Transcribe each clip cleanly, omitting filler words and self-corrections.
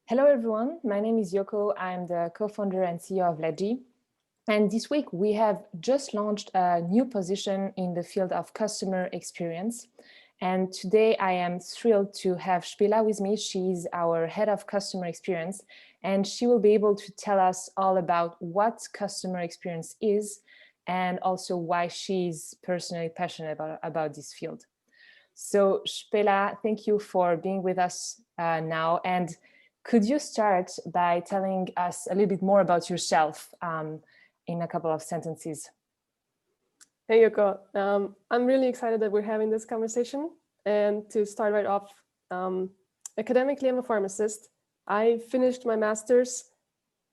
Hello, everyone. My name is Yoko. I'm the co-founder and CEO of Ledgy. And this week, we have just launched a new position in the field of customer experience. And today, I am thrilled to have Spela with me. She's our head of customer experience, and she will be able to tell us all about what customer experience is and also why she's personally passionate about this field. So, Spela, thank you for being with us now. And could you start by telling us a little bit more about yourself in a couple of sentences? Hey, Yoko. I'm really excited that we're having this conversation. And to start right off, academically, I'm a pharmacist. I finished my master's,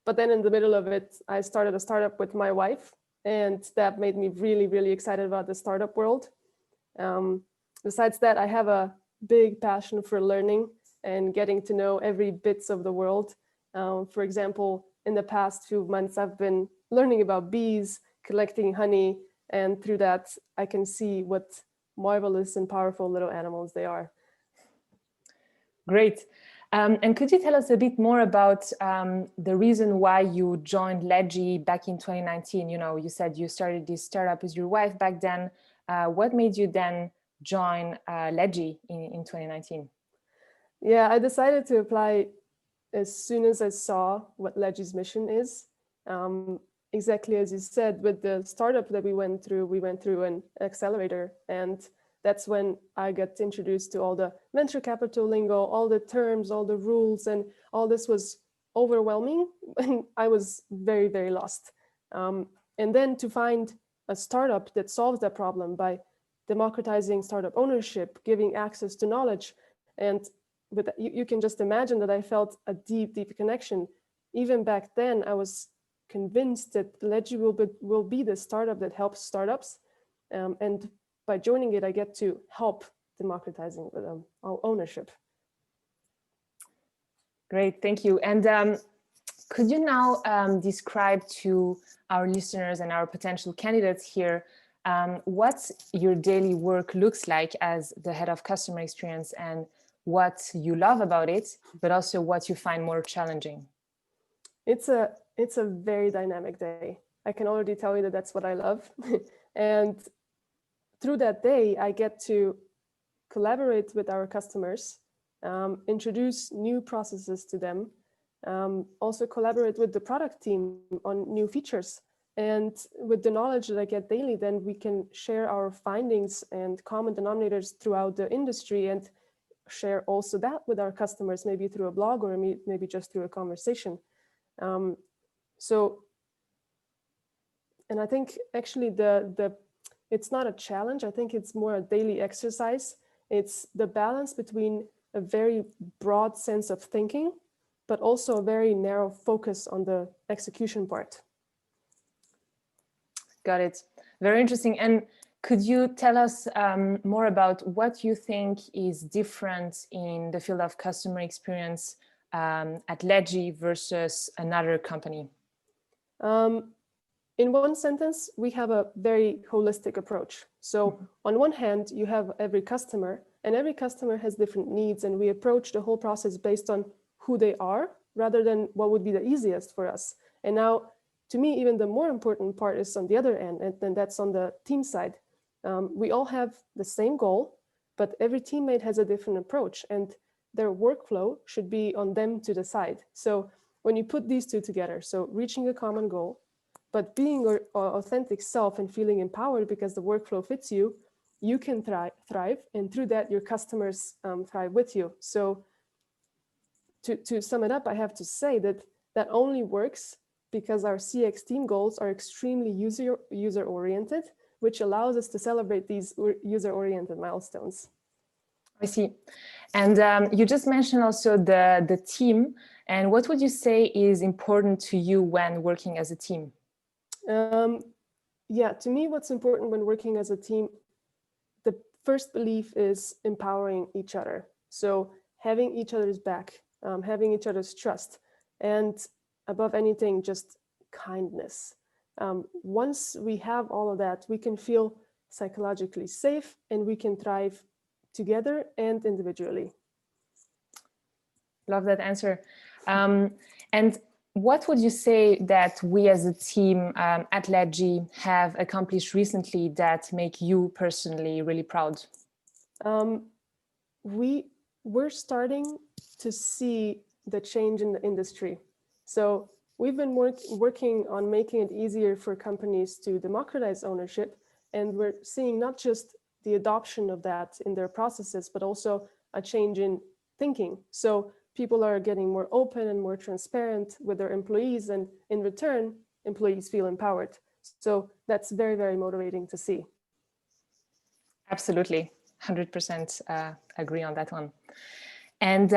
but then in the middle of it, I started a startup with my wife. And that made me really, really excited about the startup world. Besides that, I have a big passion for learning and getting to know every bits of the world. For example, in the past few months, I've been learning about bees, collecting honey, and through that, I can see what marvelous and powerful little animals they are. Great. And could you tell us a bit more about the reason why you joined Ledgy back in 2019? You know, you said you started this startup with your wife back then. What made you then join Ledgy in 2019? Yeah, I decided to apply as soon as I saw what Ledgy's mission is. Exactly as you said, with the startup that we went through an accelerator. And that's when I got introduced to all the venture capital lingo, all the terms, all the rules, and all this was overwhelming. And I was very, very lost. And then to find a startup that solves that problem by democratizing startup ownership, giving access to knowledge, and with you can just imagine that I felt a deep, deep connection. Even back then, I was convinced that Ledgy will be the startup that helps startups. And by joining it, I get to help democratizing ownership. Great, thank you. And could you now describe to our listeners and our potential candidates here what your daily work looks like as the head of customer experience and what you love about it, but also what you find more challenging? It's a very dynamic day. I can already tell you that that's what I love. And through that day, I get to collaborate with our customers, introduce new processes to them, also collaborate with the product team on new features. And with the knowledge that I get daily, then we can share our findings and common denominators throughout the industry and share also that with our customers, maybe through a blog or maybe just through a conversation. And I think actually it's not a challenge. I think it's more a daily exercise. It's the balance between a very broad sense of thinking, but also a very narrow focus on the execution part. Got it. Very interesting. And could you tell us more about what you think is different in the field of customer experience at Ledgy versus another company? In one sentence, we have a very holistic approach. So on one hand, you have every customer, and every customer has different needs, and we approach the whole process based on who they are rather than what would be the easiest for us. And now, to me, even the more important part is on the other end, and then that's on the team side. We all have the same goal, but every teammate has a different approach, and their workflow should be on them to decide. So when you put these two together, so reaching a common goal, but being your authentic self and feeling empowered because the workflow fits you, you can thrive, and through that, your customers thrive with you. So to sum it up, I have to say that only works because our CX team goals are extremely user-oriented, which allows us to celebrate these user-oriented milestones. I see. And you just mentioned also the team. And what would you say is important to you when working as a team? Yeah, to me, what's important when working as a team, the first belief is empowering each other. So having each other's back, having each other's trust, and above anything, just kindness. Once we have all of that, we can feel psychologically safe and we can thrive together and individually. Love that answer. And what would you say that we as a team at Ledgy have accomplished recently that make you personally really proud? We're starting to see the change in the industry. So we've been working on making it easier for companies to democratize ownership. And we're seeing not just the adoption of that in their processes, but also a change in thinking. So people are getting more open and more transparent with their employees. And in return, employees feel empowered. So that's very, very motivating to see. Absolutely. 100% agree on that one. And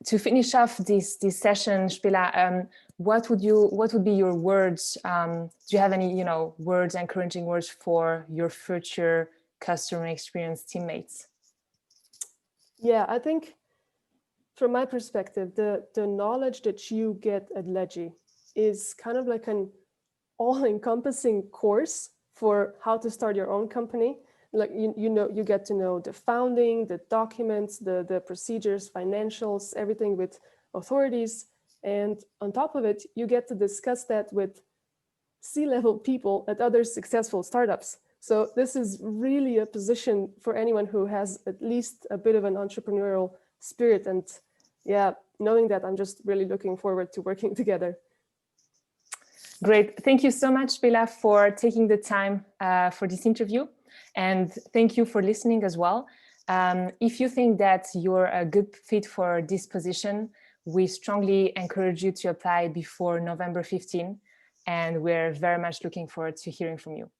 to finish off this session, Spila, what would be your words? Do you have any words, encouraging words for your future customer experience teammates? Yeah, I think from my perspective, the knowledge that you get at Ledgy is kind of like an all-encompassing course for how to start your own company. Like you get to know the founding, the documents, the procedures, financials, everything with authorities. And on top of it, you get to discuss that with C-level people at other successful startups. So this is really a position for anyone who has at least a bit of an entrepreneurial spirit. And yeah, knowing that, I'm just really looking forward to working together. Great. Thank you so much, Bela, for taking the time for this interview. And thank you for listening as well. If you think that you're a good fit for this position, we strongly encourage you to apply before November 15. And we're very much looking forward to hearing from you.